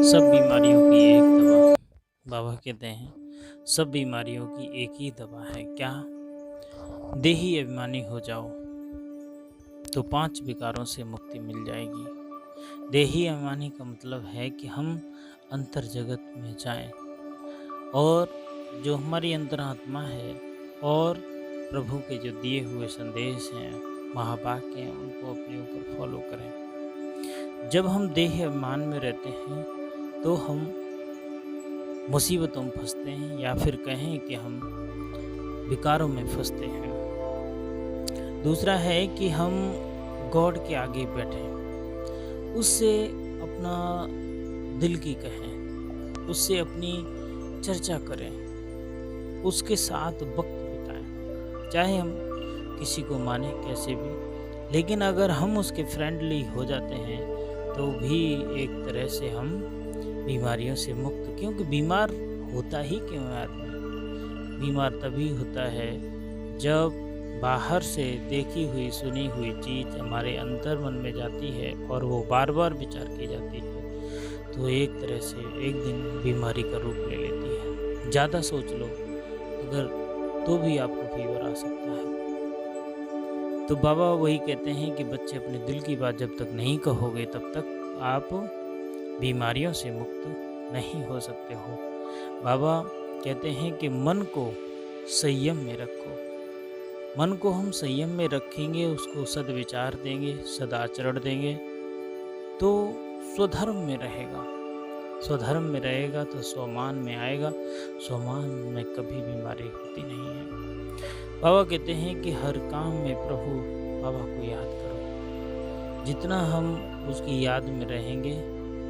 सब बीमारियों की एक दवा। बाबा कहते हैं सब बीमारियों की एक ही दवा है। क्या? देही अभिमानी हो जाओ तो 5 विकारों से मुक्ति मिल जाएगी। देही अभिमानी का मतलब है कि हम अंतर जगत में जाएं और जो हमारी अंतरात्मा है और प्रभु के जो दिए हुए संदेश हैं, महावाक्य हैं, उनको अपने ऊपर फॉलो करें। जब हम देह अभिमान में रहते हैं तो हम मुसीबतों में फंसते हैं, या फिर कहें कि हम विकारों में फंसते हैं। दूसरा है कि हम गॉड के आगे बैठें, उससे अपना दिल की कहें, उससे अपनी चर्चा करें, उसके साथ वक्त बिताएं, चाहे हम किसी को माने कैसे भी। लेकिन अगर हम उसके फ्रेंडली हो जाते हैं तो भी एक तरह से हम बीमारियों से मुक्त, क्योंकि बीमार होता ही क्यों है आदमी? बीमार तभी होता है जब बाहर से देखी हुई सुनी हुई चीज़ हमारे अंतर मन में जाती है और वो बार बार विचार की जाती है, तो एक तरह से एक दिन बीमारी का रूप ले लेती है। ज़्यादा सोच लो अगर तो भी आपको फीवर आ सकता है। तो बाबा वही कहते हैं कि बच्चे अपने दिल की बात जब तक नहीं कहोगे तब तक आप बीमारियों से मुक्त नहीं हो सकते हो। बाबा कहते हैं कि मन को संयम में रखो। मन को हम संयम में रखेंगे, उसको सद्विचार देंगे, सदाचरण देंगे, तो स्वधर्म में रहेगा। स्वधर्म में रहेगा तो स्वमान में आएगा। स्वमान में कभी बीमारी होती नहीं है। बाबा कहते हैं कि हर काम में प्रभु बाबा को याद करो। जितना हम उसकी याद में रहेंगे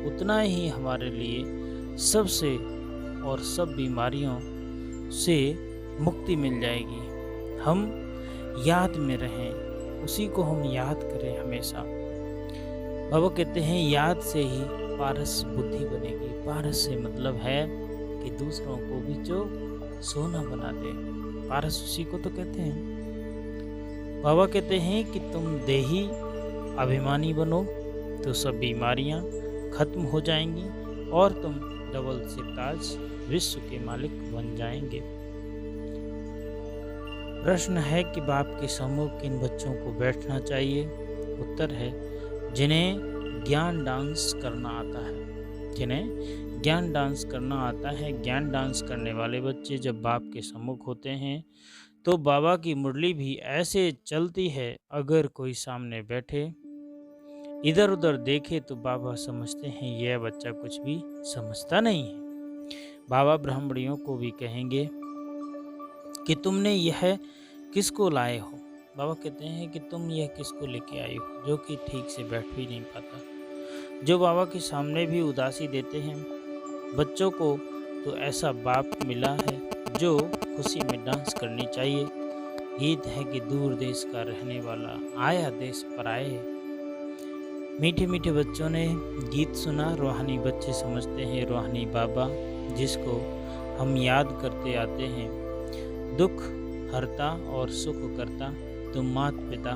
उतना ही हमारे लिए सबसे और सब बीमारियों से मुक्ति मिल जाएगी। हम याद में रहें, उसी को हम याद करें हमेशा। बाबा कहते हैं याद से ही पारस बुद्धि बनेगी। पारस से मतलब है कि दूसरों को भी जो सोना बना दे। पारस उसी को तो कहते हैं। बाबा कहते हैं कि तुम देही अभिमानी बनो तो सब बीमारियां खत्म हो जाएंगी और तुम डबल सिरताज विश्व के मालिक बन जाएंगे। प्रश्न है कि बाप के सम्मुख किन बच्चों को बैठना चाहिए? उत्तर है जिन्हें ज्ञान डांस करना आता है। जिन्हें ज्ञान डांस करना आता है। ज्ञान डांस करने वाले बच्चे जब बाप के सम्मुख होते हैं तो बाबा की मुरली भी ऐसे चलती है, अगर कोई सामने बैठे इधर उधर देखे तो बाबा समझते हैं यह बच्चा कुछ भी समझता नहीं है। बाबा ब्राह्मणियों को भी कहेंगे कि तुमने यह किसको लाए हो? बाबा कहते हैं कि तुम यह किसको लेके आई हो जो कि ठीक से बैठ भी नहीं पाता। जो बाबा के सामने भी उदासी देते हैं बच्चों को, तो ऐसा बाप मिला है जो खुशी में डांस करनी चाहिए। गीत है कि दूर देश का रहने वाला आया देश पर आए। मीठे मीठे बच्चों ने गीत सुना। रूहानी बच्चे समझते हैं रूहानी बाबा जिसको हम याद करते आते हैं। दुख हरता और सुख करता तुम मात पिता,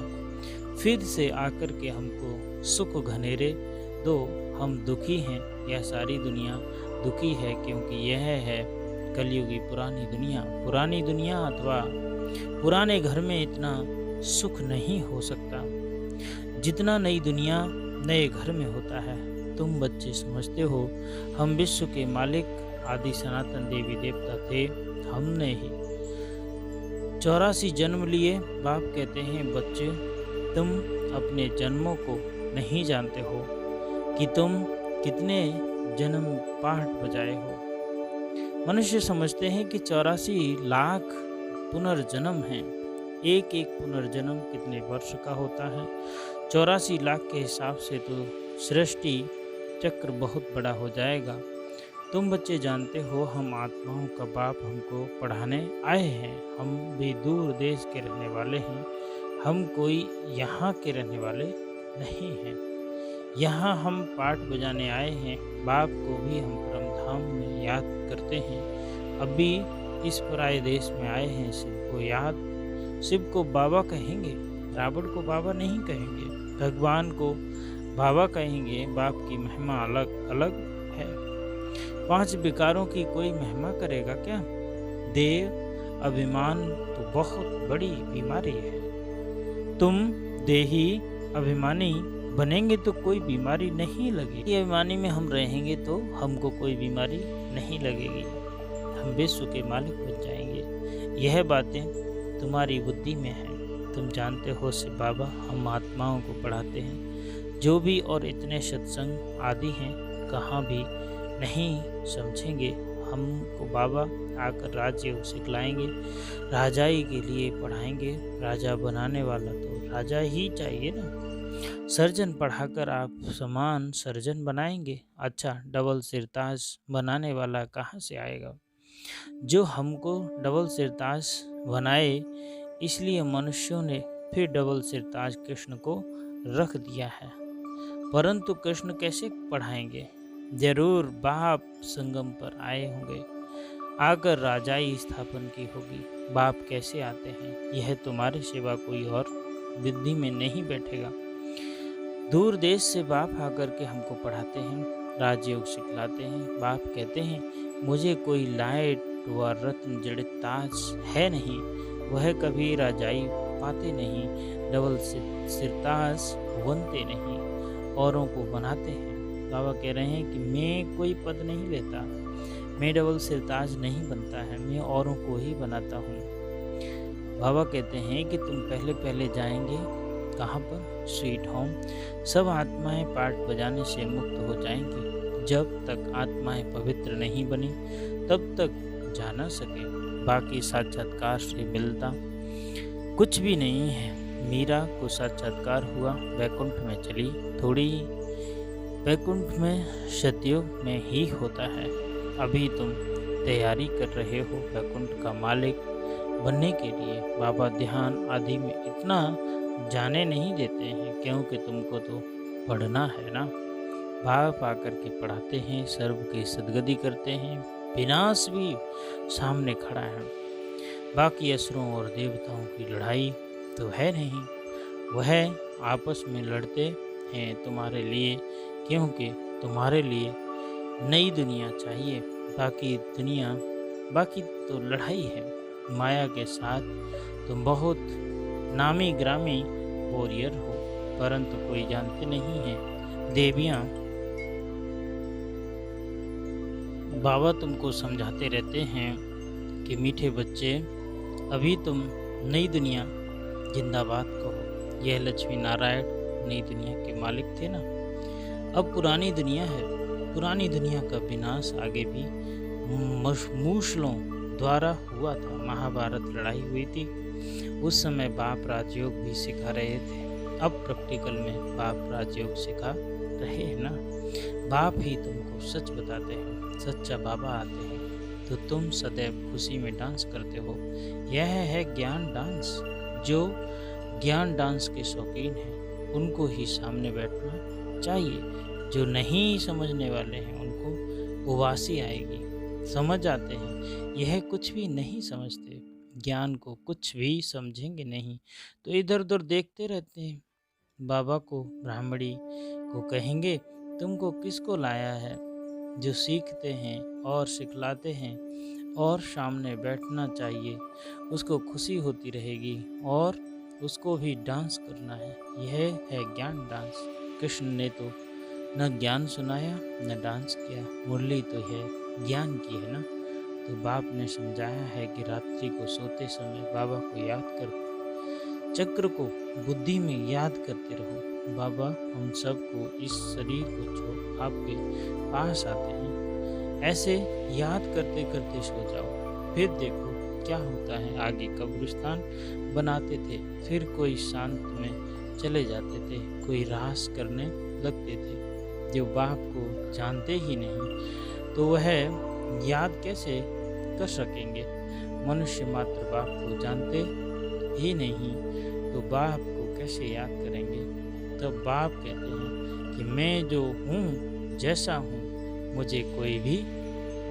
फिर से आकर के हमको सुख घनेरे दो। हम दुखी हैं, यह सारी दुनिया दुखी है, क्योंकि यह है कलयुगी पुरानी दुनिया। पुरानी दुनिया अथवा पुराने घर में इतना सुख नहीं हो सकता जितना नई दुनिया नए घर में होता है। तुम बच्चे समझते हो हम विश्व के मालिक आदि सनातन देवी देवता थे। हमने ही 84 जन्म लिए। बाप कहते हैं बच्चे तुम अपने जन्मों को नहीं जानते हो कि तुम कितने जन्म पाठ बजाए हो। मनुष्य समझते हैं कि 84 लाख पुनर्जन्म हैं। एक एक पुनर्जन्म कितने वर्ष का होता है? 84 लाख के हिसाब से तो सृष्टि चक्र बहुत बड़ा हो जाएगा। तुम बच्चे जानते हो हम आत्माओं का बाप हमको पढ़ाने आए हैं। हम भी दूर देश के रहने वाले हैं। हम कोई यहाँ के रहने वाले नहीं हैं। यहाँ हम पाठ बजाने आए हैं। बाप को भी हम परमधाम में याद करते हैं। अभी इस पराये देश में आए हैं। शिव को याद, शिव को बाबा कहेंगे, रावण को बाबा नहीं कहेंगे, भगवान को बाबा कहेंगे। बाप की महिमा अलग अलग है। 5 विकारों की कोई महिमा करेगा क्या? देह अभिमान तो बहुत बड़ी बीमारी है। तुम देही अभिमानी बनेंगे तो कोई बीमारी नहीं लगेगी। अभिमानी में हम रहेंगे तो हमको कोई बीमारी नहीं लगेगी। हम विश्व के मालिक बन जाएंगे। यह बातें तुम्हारी बुद्धि में है। तुम जानते हो से बाबा हम महात्माओं को पढ़ाते हैं। जो भी और इतने सत्संग आदि हैं कहाँ भी नहीं समझेंगे। हमको बाबा आकर राजयोग सिखलाएंगे, राजाई के लिए पढ़ाएंगे। राजा बनाने वाला तो राजा ही चाहिए ना। सर्जन पढ़ाकर आप समान सर्जन बनाएंगे। अच्छा, डबल सिरताज बनाने वाला कहाँ से आएगा? जो हमको डबल सिरताज बनाए, इसलिए मनुष्यों ने फिर डबल सिरताज कृष्ण को रख दिया है। परंतु कृष्ण कैसे पढ़ाएंगे? जरूर बाप संगम पर आए होंगे, आकर राजाई स्थापन की होगी। बाप कैसे आते हैं यह तुम्हारे सिवा कोई और बुद्धि में नहीं बैठेगा। दूर देश से बाप आकर के हमको पढ़ाते हैं, राजयोग सिखलाते हैं। बाप कहते हैं मुझे कोई लाइट व रत्न जड़ित ताज है नहीं, वह कभी राजाई पाते नहीं, डबल सिरताज बनते नहीं, औरों को बनाते हैं। बाबा कह रहे हैं कि मैं कोई पद नहीं लेता, मैं डबल सिरताज नहीं बनता है, मैं औरों को ही बनाता हूँ। बाबा कहते हैं कि तुम पहले पहले जाएंगे कहाँ पर? Sweet home. सब आत्माएं पाठ बजाने से मुक्त हो जाएंगी। जब तक आत्माएं पवित्र नहीं बनी तब तक जा न सके। बाकी साक्षात्कार से मिलता कुछ भी नहीं है। मीरा को साक्षात्कार हुआ, वैकुंठ में चली। थोड़ी वैकुंठ में सतयुग में ही होता है। अभी तुम तैयारी कर रहे हो वैकुंठ का मालिक बनने के लिए। बाबा ध्यान आदि में इतना जाने नहीं देते हैं, क्योंकि तुमको तो पढ़ना है ना। बाप आकर के पढ़ाते हैं, सर्व की सदगति करते हैं। विनाश भी सामने खड़ा है। बाकी असुरों और देवताओं की लड़ाई तो है नहीं, वह आपस में लड़ते हैं तुम्हारे लिए, क्योंकि तुम्हारे लिए नई दुनिया चाहिए। बाकी तो लड़ाई है। माया के साथ तुम बहुत नामी ग्रामी वॉरियर हो, परंतु कोई जानते नहीं है। देवियाँ बाबा तुमको समझाते रहते हैं कि मीठे बच्चे, अभी तुम नई दुनिया जिंदाबाद कहो। यह लक्ष्मी नारायण नई दुनिया के मालिक थे ना। अब पुरानी दुनिया है। पुरानी दुनिया का विनाश आगे भी मूसलों द्वारा हुआ था। महाभारत लड़ाई हुई थी, उस समय बाप राजयोग भी सिखा रहे थे। अब प्रैक्टिकल में बाप राजयोग सिखा रहे हैं ना। बाप ही तुमको सच बताते हैं। सच्चा बाबा आते हैं तो तुम सदैव खुशी में डांस करते हो। यह है ज्ञान डांस। जो ज्ञान डांस के शौकीन हैं उनको ही सामने बैठना चाहिए। जो नहीं समझने वाले हैं उनको उबासी आएगी। समझ आते हैं, यह कुछ भी नहीं समझते। ज्ञान को कुछ भी समझेंगे नहीं तो इधर उधर देखते रहते हैं। बाबा को ब्राह्मणी को कहेंगे तुमको किसको लाया है? जो सीखते हैं और सिखलाते हैं और सामने बैठना चाहिए, उसको खुशी होती रहेगी और उसको भी डांस करना है। यह है ज्ञान डांस। कृष्ण ने तो न ज्ञान सुनाया न डांस किया, मुरली तो है ज्ञान की है ना। तो बाप ने समझाया है कि रात्रि को सोते समय बाबा को याद कर, चक्र को बुद्धि में याद करते रहो। बाबा हम सबको इस शरीर को छोड़ आपके पास आते हैं। ऐसे याद करते करते सो जाओ, फिर देखो क्या होता है। आगे कब्रिस्तान बनाते थे, फिर कोई शांत में चले जाते थे, कोई रास करने लगते थे। जो बाप को जानते ही नहीं तो वह याद कैसे कर सकेंगे? मनुष्य मात्र बाप को जानते ही नहीं तो बाप को कैसे याद करेंगे? तब बाप कहते हैं कि मैं जो हूँ, जैसा हूँ, मुझे कोई भी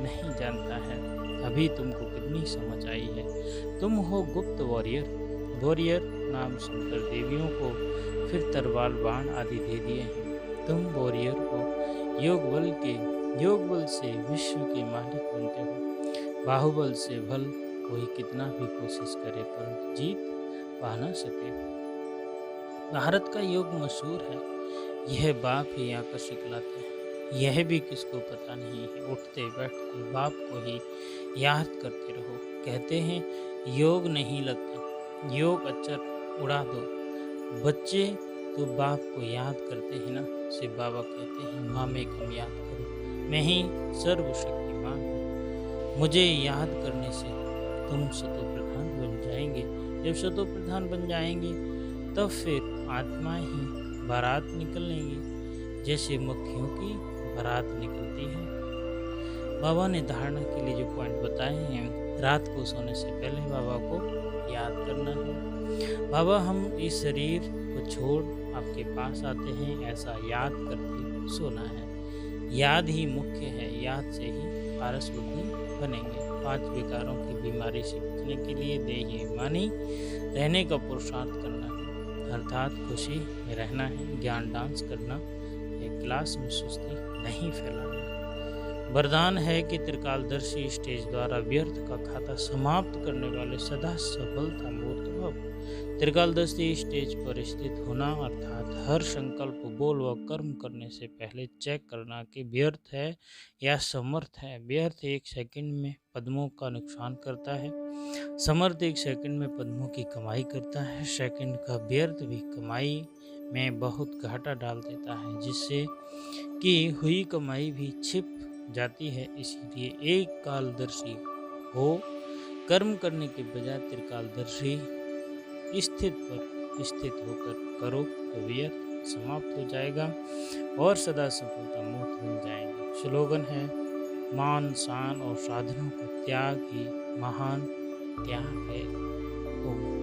नहीं जानता है। अभी तुमको कितनी समझ आई है। तुम हो गुप्त वॉरियर। वॉरियर नाम सुनकर देवियों को फिर तलवार बाण आदि दे दिए हैं। तुम वॉरियर को योग बल के योग बल से विश्व के मालिक बनते हो। बाहुबल से भल कोई कितना भी कोशिश करे पर जीत पा ना सके। भारत का योग मशहूर है, यह बाप ही आकर सिखलाते हैं। यह भी किसको पता नहीं है, उठते बैठते बाप को ही याद करते रहो। कहते हैं योग नहीं लगता, योग अक्षर उड़ा दो। बच्चे तो बाप को याद करते हैं ना। शिव बाबा कहते हैं माँ में कम याद करो, मैं ही सर्वशक्तिमान हूँ। मुझे याद करने से तुम शतो प्रधान बन जाएंगे। जब शतो प्रधान बन जाएंगे तब फिर आत्मा ही बारात निकलेंगी, जैसे मक्खियों की बारात निकलती है। बाबा ने धारणा के लिए जो पॉइंट बताए हैं, रात को सोने से पहले बाबा को याद करना है। बाबा हम इस शरीर को छोड़ आपके पास आते हैं, ऐसा याद करके सोना है। याद ही मुख्य है, याद से ही पारस बुद्धि बनेंगे। 5 विकारों की बीमारी से बचने के लिए देही अभिमानी रहने का पुरुषार्थ करना है, अर्थात खुशी में रहना है। ज्ञान डांस करना, एक क्लास में सुस्ती नहीं फैलाना। वरदान है कि त्रिकालदर्शी स्टेज द्वारा व्यर्थ का खाता समाप्त करने वाले सदा सफलता मूर्त भव। त्रिकालदर्शी स्टेज पर स्थित होना अर्थात हर संकल्प, बोल व कर्म करने से पहले चेक करना कि व्यर्थ है या समर्थ है। व्यर्थ 1 सेकंड में पद्मों का नुकसान करता है, समर्थ 1 सेकंड में पद्मों की कमाई करता है। सेकंड का व्यर्थ भी कमाई में बहुत घाटा डाल देता है, जिससे कि हुई कमाई भी छिप जाती है। इसीलिए एक कालदर्शी हो, कर्म करने के बजाय त्रिकालदर्शी स्थित होकर करो तो व्यर्थ समाप्त हो जाएगा और सदा सफलता मूर्त बन जाएंगे। स्लोगन है मान शान और साधनों का त्याग ही महान त्याग है। ओम।